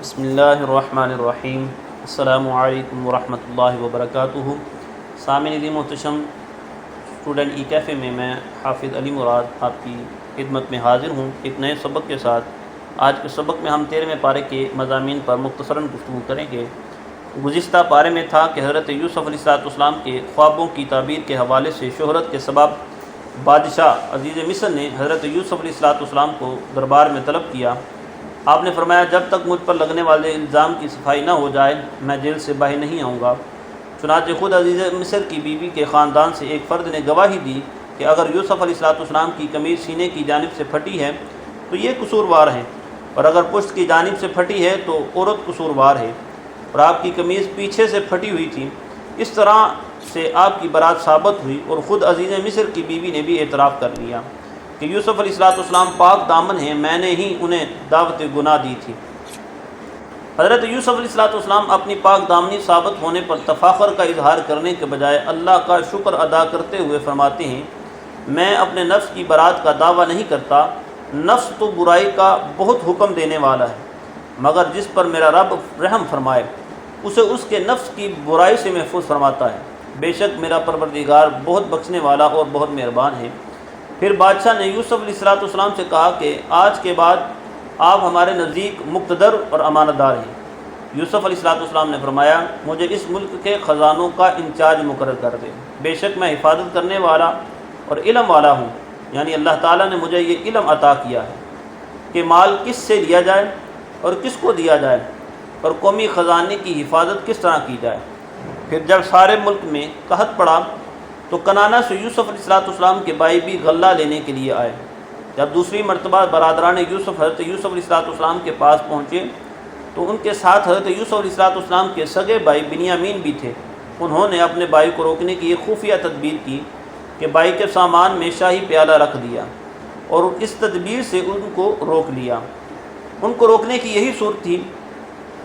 بسم اللہ الرحمن الرحیم۔ السلام علیکم ورحمۃ اللہ وبرکاتہ۔ سامعین محتشم، اسٹوڈنٹ ای کیفے میں میں حافظ علی مراد آپ کی خدمت میں حاضر ہوں ایک نئے سبق کے ساتھ۔ آج کے سبق میں ہم 13ویں پارے کے مضامین پر مختصراً گفتگو کریں گے۔ گزشتہ پارے میں تھا کہ حضرت یوسف علیہ السلام کے خوابوں کی تعبیر کے حوالے سے شہرت کے سبب بادشاہ عزیز مصر نے حضرت یوسف علیہ السلام کو دربار میں طلب کیا۔ آپ نے فرمایا، جب تک مجھ پر لگنے والے الزام کی صفائی نہ ہو جائے میں جیل سے باہر نہیں آؤں گا۔ چنانچہ خود عزیز مصر کی بیوی کے خاندان سے ایک فرد نے گواہی دی کہ اگر یوسف علیہ السلام کی قمیض سینے کی جانب سے پھٹی ہے تو یہ قصوروار ہے، اور اگر پشت کی جانب سے پھٹی ہے تو عورت قصوروار ہے، اور آپ کی قمیض پیچھے سے پھٹی ہوئی تھی۔ اس طرح سے آپ کی برات ثابت ہوئی، اور خود عزیز مصر کی بیوی نے بھی اعتراف کر لیا کہ یوسف علیہ السلام پاک دامن ہیں، میں نے ہی انہیں دعوت گناہ دی تھی۔ حضرت یوسف علیہ السلام اپنی پاک دامنی ثابت ہونے پر تفاخر کا اظہار کرنے کے بجائے اللہ کا شکر ادا کرتے ہوئے فرماتے ہیں، میں اپنے نفس کی برات کا دعویٰ نہیں کرتا، نفس تو برائی کا بہت حکم دینے والا ہے، مگر جس پر میرا رب رحم فرمائے اسے اس کے نفس کی برائی سے محفوظ فرماتا ہے۔ بے شک میرا پروردگار بہت بخشنے والا اور بہت مہربان ہے۔ پھر بادشاہ نے یوسف علیہ السلام سے کہا کہ آج کے بعد آپ ہمارے نزدیک مقتدر اور امانت دار ہیں۔ یوسف علیہ السلام نے فرمایا، مجھے اس ملک کے خزانوں کا انچارج مقرر کر دے، بے شک میں حفاظت کرنے والا اور علم والا ہوں، یعنی اللہ تعالیٰ نے مجھے یہ علم عطا کیا ہے کہ مال کس سے لیا جائے اور کس کو دیا جائے، اور قومی خزانے کی حفاظت کس طرح کی جائے۔ پھر جب سارے ملک میں قحط پڑا تو کنانہ سے یوسف علیہ السلام کے بھائی بھی غلہ لینے کے لیے آئے۔ جب دوسری مرتبہ برادران یوسف حضرت یوسف علیہ السلام کے پاس پہنچے تو ان کے ساتھ حضرت یوسف علیہ السلام کے سگے بھائی بنیامین بھی تھے۔ انہوں نے اپنے بھائی کو روکنے کی ایک خفیہ تدبیر کی کہ بھائی کے سامان میں شاہی پیالہ رکھ دیا، اور اس تدبیر سے ان کو روک لیا۔ ان کو روکنے کی یہی صورت تھی۔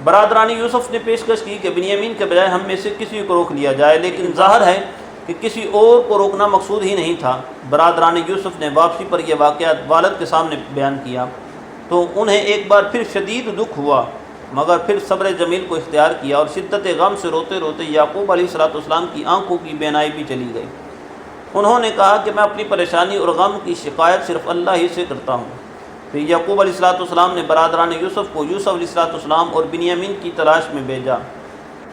برادران یوسف نے پیشکش کی کہ بنیامین کے بجائے ہم میں سے کسی کو روک لیا جائے، لیکن ظاہر ہے کہ کسی اور کو روکنا مقصود ہی نہیں تھا۔ برادران یوسف نے واپسی پر یہ واقعات والد کے سامنے بیان کیا تو انہیں ایک بار پھر شدید دکھ ہوا، مگر پھر صبر جمیل کو اختیار کیا، اور شدت غم سے روتے روتے یعقوب علیہ السلام کی آنکھوں کی بینائی بھی چلی گئی۔ انہوں نے کہا کہ میں اپنی پریشانی اور غم کی شکایت صرف اللہ ہی سے کرتا ہوں۔ پھر یعقوب علیہ السلام نے برادران یوسف کو یوسف علیہ السلام اور بنیامین کی تلاش میں بھیجا،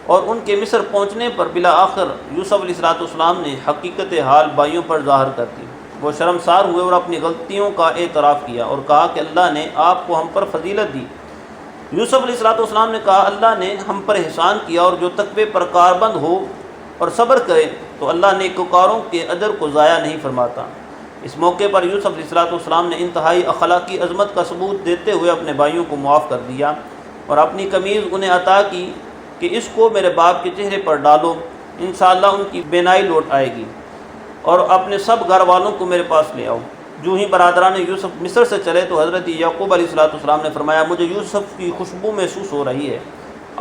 اور ان کے مصر پہنچنے پر بالآخر یوسف علیہ السلام نے حقیقت حال بھائیوں پر ظاہر کر دی۔ وہ شرمسار ہوئے اور اپنی غلطیوں کا اعتراف کیا اور کہا کہ اللہ نے آپ کو ہم پر فضیلت دی۔ یوسف علیہ السلام نے کہا، اللہ نے ہم پر احسان کیا، اور جو تقوی پر کاربند ہو اور صبر کرے تو اللہ نیکوکاروں کے اجر کو ضائع نہیں فرماتا۔ اس موقع پر یوسف علیہ السلام نے انتہائی اخلاقی عظمت کا ثبوت دیتے ہوئے اپنے بھائیوں کو معاف کر دیا، اور اپنی قمیض انہیں عطا کی کہ اس کو میرے باپ کے چہرے پر ڈالو، انشاءاللہ ان کی بینائی لوٹ آئے گی، اور اپنے سب گھر والوں کو میرے پاس لے آؤ۔ جو ہی برادران یوسف مصر سے چلے تو حضرت یعقوب علیہ السلام نے فرمایا، مجھے یوسف کی خوشبو محسوس ہو رہی ہے۔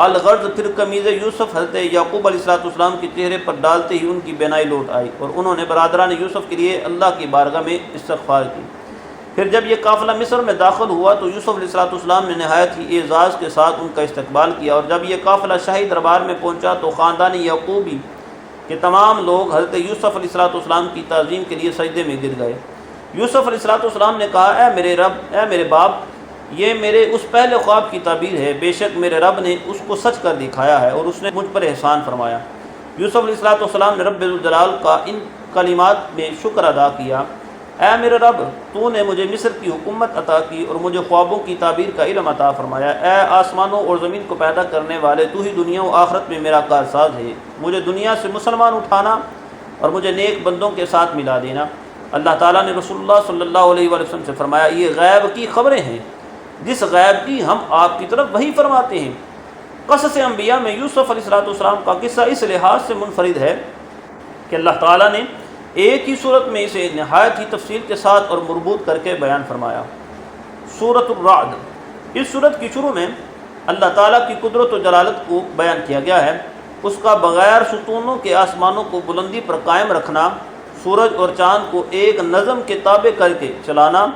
الغرض پھر قمیض یوسف حضرت یعقوب علیہ السلام کے چہرے پر ڈالتے ہی ان کی بینائی لوٹ آئی، اور انہوں نے برادران یوسف کے لیے اللہ کی بارگاہ میں استغفار کی۔ پھر جب یہ قافلہ مصر میں داخل ہوا تو یوسف علیہ السلام نے نہایت ہی اعزاز کے ساتھ ان کا استقبال کیا، اور جب یہ قافلہ شاہی دربار میں پہنچا تو خاندان یعقوبی کے تمام لوگ حضرت یوسف علیہ السلام کی تعظیم کے لیے سجدے میں گر گئے۔ یوسف علیہ السلام نے کہا، اے میرے رب، اے میرے باپ، یہ میرے اس پہلے خواب کی تعبیر ہے، بے شک میرے رب نے اس کو سچ کر دکھایا ہے، اور اس نے مجھ پر احسان فرمایا۔ یوسف علیہ السلام نے رب الجلال کا ان کلمات میں شکر ادا کیا، اے میرے رب، تو نے مجھے مصر کی حکومت عطا کی اور مجھے خوابوں کی تعبیر کا علم عطا فرمایا۔ اے آسمانوں اور زمین کو پیدا کرنے والے، تو ہی دنیا و آخرت میں میرا کارساز ہے، مجھے دنیا سے مسلمان اٹھانا اور مجھے نیک بندوں کے ساتھ ملا دینا۔ اللہ تعالیٰ نے رسول اللہ صلی اللہ علیہ وسلم سے فرمایا، یہ غیب کی خبریں ہیں جس غیب کی ہم آپ کی طرف وحی فرماتے ہیں۔ قصص انبیاء میں یوسف علیہ السلام کا قصہ اس لحاظ سے منفرد ہے کہ اللہ تعالیٰ نے ایک ہی صورت میں اسے نہایت ہی تفصیل کے ساتھ اور مربوط کر کے بیان فرمایا۔ سورۃ الرعد، اس صورت کی شروع میں اللہ تعالیٰ کی قدرت و جلالت کو بیان کیا گیا ہے، اس کا بغیر ستونوں کے آسمانوں کو بلندی پر قائم رکھنا، سورج اور چاند کو ایک نظم کے تابع کر کے چلانا،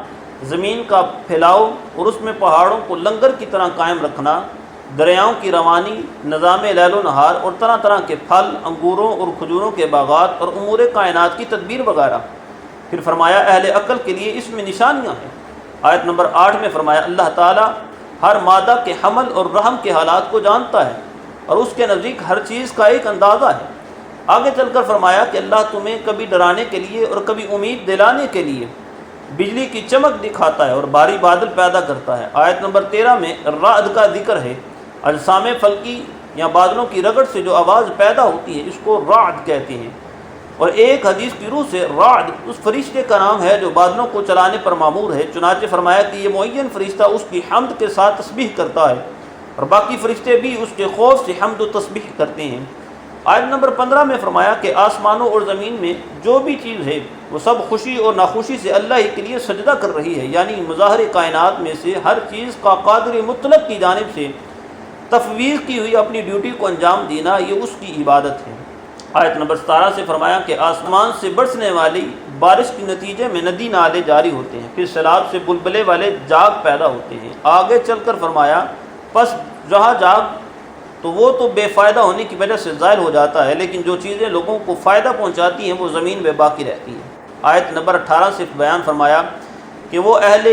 زمین کا پھیلاؤ اور اس میں پہاڑوں کو لنگر کی طرح قائم رکھنا، دریاؤں کی روانی، نظام لیل و نہار اور طرح طرح کے پھل، انگوروں اور کھجوروں کے باغات اور امور کائنات کی تدبیر وغیرہ۔ پھر فرمایا اہل عقل کے لیے اس میں نشانیاں ہیں۔ آیت نمبر 8 میں فرمایا اللہ تعالیٰ ہر مادہ کے حمل اور رحم کے حالات کو جانتا ہے اور اس کے نزدیک ہر چیز کا ایک اندازہ ہے۔ آگے چل کر فرمایا کہ اللہ تمہیں کبھی ڈرانے کے لیے اور کبھی امید دلانے کے لیے بجلی کی چمک دکھاتا ہے اور بھاری بادل پیدا کرتا ہے۔ آیت نمبر 13 میں رعد کا ذکر ہے۔ اجسام فلکی یا بادلوں کی رگڑ سے جو آواز پیدا ہوتی ہے اس کو رعد کہتے ہیں، اور ایک حدیث کی روح سے رعد اس فرشتے کا نام ہے جو بادلوں کو چلانے پر مامور ہے۔ چنانچہ فرمایا کہ یہ معین فرشتہ اس کی حمد کے ساتھ تسبیح کرتا ہے اور باقی فرشتے بھی اس کے خوف سے حمد و تسبیح کرتے ہیں۔ آیت نمبر 15 میں فرمایا کہ آسمانوں اور زمین میں جو بھی چیز ہے وہ سب خوشی اور ناخوشی سے اللہ ہی کے لیے سجدہ کر رہی ہے، یعنی مظاہر کائنات میں سے ہر چیز کا قادر مطلق کی جانب سے تفویض کی ہوئی اپنی ڈیوٹی کو انجام دینا یہ اس کی عبادت ہے۔ آیت نمبر 17 سے فرمایا کہ آسمان سے برسنے والی بارش کے نتیجے میں ندی نالے جاری ہوتے ہیں، پھر سیلاب سے بلبلے والے جاگ پیدا ہوتے ہیں۔ آگے چل کر فرمایا پس جہاں جاگ تو وہ تو بے فائدہ ہونے کی وجہ سے ظاہر ہو جاتا ہے، لیکن جو چیزیں لوگوں کو فائدہ پہنچاتی ہیں وہ زمین میں باقی رہتی ہیں۔ آیت نمبر 18 سے بیان فرمایا کہ وہ اہل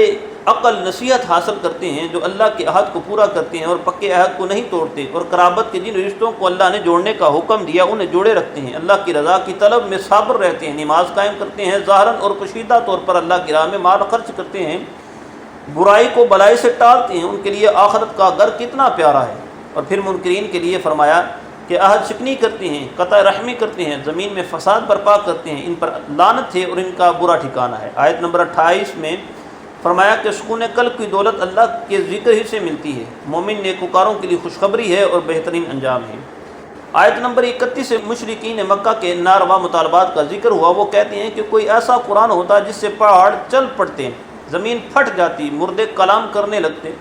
عقل نصیحت حاصل کرتے ہیں جو اللہ کے عہد کو پورا کرتے ہیں اور پکے عہد کو نہیں توڑتے، اور قرابت کے جن رشتوں کو اللہ نے جوڑنے کا حکم دیا انہیں جوڑے رکھتے ہیں، اللہ کی رضا کی طلب میں صابر رہتے ہیں، نماز قائم کرتے ہیں، ظاہراً اور پوشیدہ طور پر اللہ کی راہ میں مال خرچ کرتے ہیں، برائی کو بلائی سے ٹالتے ہیں، ان کے لیے آخرت کا گھر کتنا پیارا ہے۔ اور پھر منکرین کے لیے فرمایا کہ عہد شکنی کرتے ہیں، قطع رحمی کرتے ہیں، زمین میں فساد برپا کرتے ہیں، ان پر لعنت ہے اور ان کا برا ٹھکانہ ہے۔ آیت نمبر 28 میں فرمایا کہ سکون قلب کی دولت اللہ کے ذکر ہی سے ملتی ہے، مومن نیکوکاروں کے لیے خوشخبری ہے اور بہترین انجام ہے۔ آیت نمبر 31 سے مشرکین مکہ کے ناروا مطالبات کا ذکر ہوا۔ وہ کہتے ہیں کہ کوئی ایسا قرآن ہوتا جس سے پہاڑ چل پڑتے، زمین پھٹ جاتی، مردے کلام کرنے لگتے،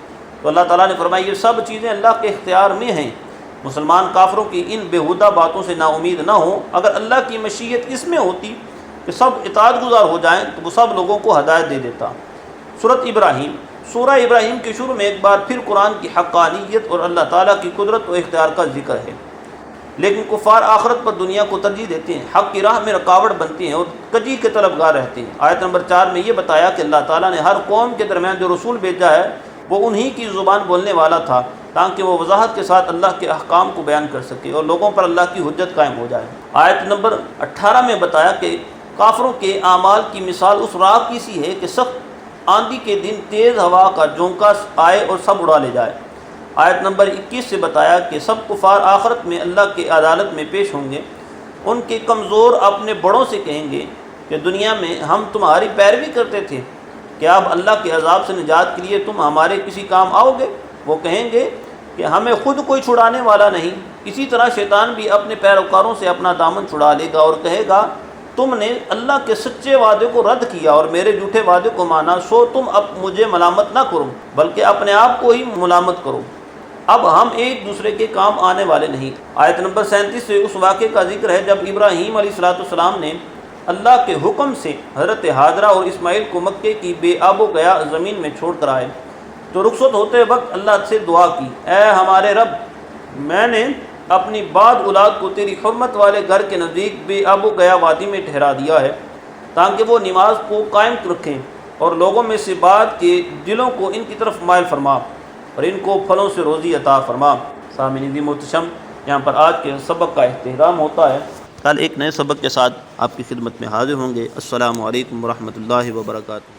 تو اللہ تعالیٰ نے فرمایا یہ سب چیزیں اللہ کے اختیار میں ہیں۔ مسلمان کافروں کی ان بیہودہ باتوں سے نا امید نہ ہوں، اگر اللہ کی مشیت اس میں ہوتی کہ سب اطاعت گزار ہو جائیں تو وہ سب لوگوں کو ہدایت دے دیتا۔ سورہ ابراہیم کے شروع میں ایک بار پھر قرآن کی حقانیت اور اللہ تعالیٰ کی قدرت و اختیار کا ذکر ہے، لیکن کفار آخرت پر دنیا کو ترجیح دیتے ہیں، حق کی راہ میں رکاوٹ بنتے ہیں اور کجی کے طلبگار رہتے ہیں۔ آیت نمبر 4 میں یہ بتایا کہ اللہ تعالیٰ نے ہر قوم کے درمیان جو رسول بھیجا ہے وہ انہی کی زبان بولنے والا تھا تاکہ وہ وضاحت کے ساتھ اللہ کے احکام کو بیان کر سکے اور لوگوں پر اللہ کی حجت قائم ہو جائے۔ آیت نمبر 18 میں بتایا کہ کافروں کے اعمال کی مثال اس راہ کی سی ہے کہ سخت آندھی کے دن تیز ہوا کا جھونکا آئے اور سب اڑا لے جائے۔ آیت نمبر 21 سے بتایا کہ سب کفار آخرت میں اللہ کی عدالت میں پیش ہوں گے، ان کے کمزور اپنے بڑوں سے کہیں گے کہ دنیا میں ہم تمہاری پیروی کرتے تھے، کیا اب اللہ کے عذاب سے نجات کے لیے تم ہمارے کسی کام آؤ گے؟ وہ کہیں گے کہ ہمیں خود کوئی چھڑانے والا نہیں۔ اسی طرح شیطان بھی اپنے پیروکاروں سے اپنا دامن چھڑا لے گا اور کہے گا تم نے اللہ کے سچے وعدے کو رد کیا اور میرے جھوٹے وعدے کو مانا، سو تم اب مجھے ملامت نہ کرو بلکہ اپنے آپ کو ہی ملامت کرو، اب ہم ایک دوسرے کے کام آنے والے نہیں۔ آیت نمبر 37 سے اس واقعے کا ذکر ہے جب ابراہیم علیہ السلام نے اللہ کے حکم سے حضرت ہاجرہ اور اسماعیل کو مکے کی بے آب و گیا زمین میں چھوڑ کر آئے تو رخصت ہوتے وقت اللہ سے دعا کی، اے ہمارے رب، میں نے اپنی بعد اولاد کو تیری حرمت والے گھر کے نزدیک بے آب و گیا وادی میں ٹھہرا دیا ہے تاکہ وہ نماز کو قائم رکھیں اور لوگوں میں سے بعد کے دلوں کو ان کی طرف مائل فرما اور ان کو پھلوں سے روزی عطا فرما۔ سامعین محترم، یہاں پر آج کے سبق کا اختتام ہوتا ہے۔ کل ایک نئے سبق کے ساتھ آپ کی خدمت میں حاضر ہوں گے۔ السلام علیکم ورحمۃ اللہ وبرکاتہ۔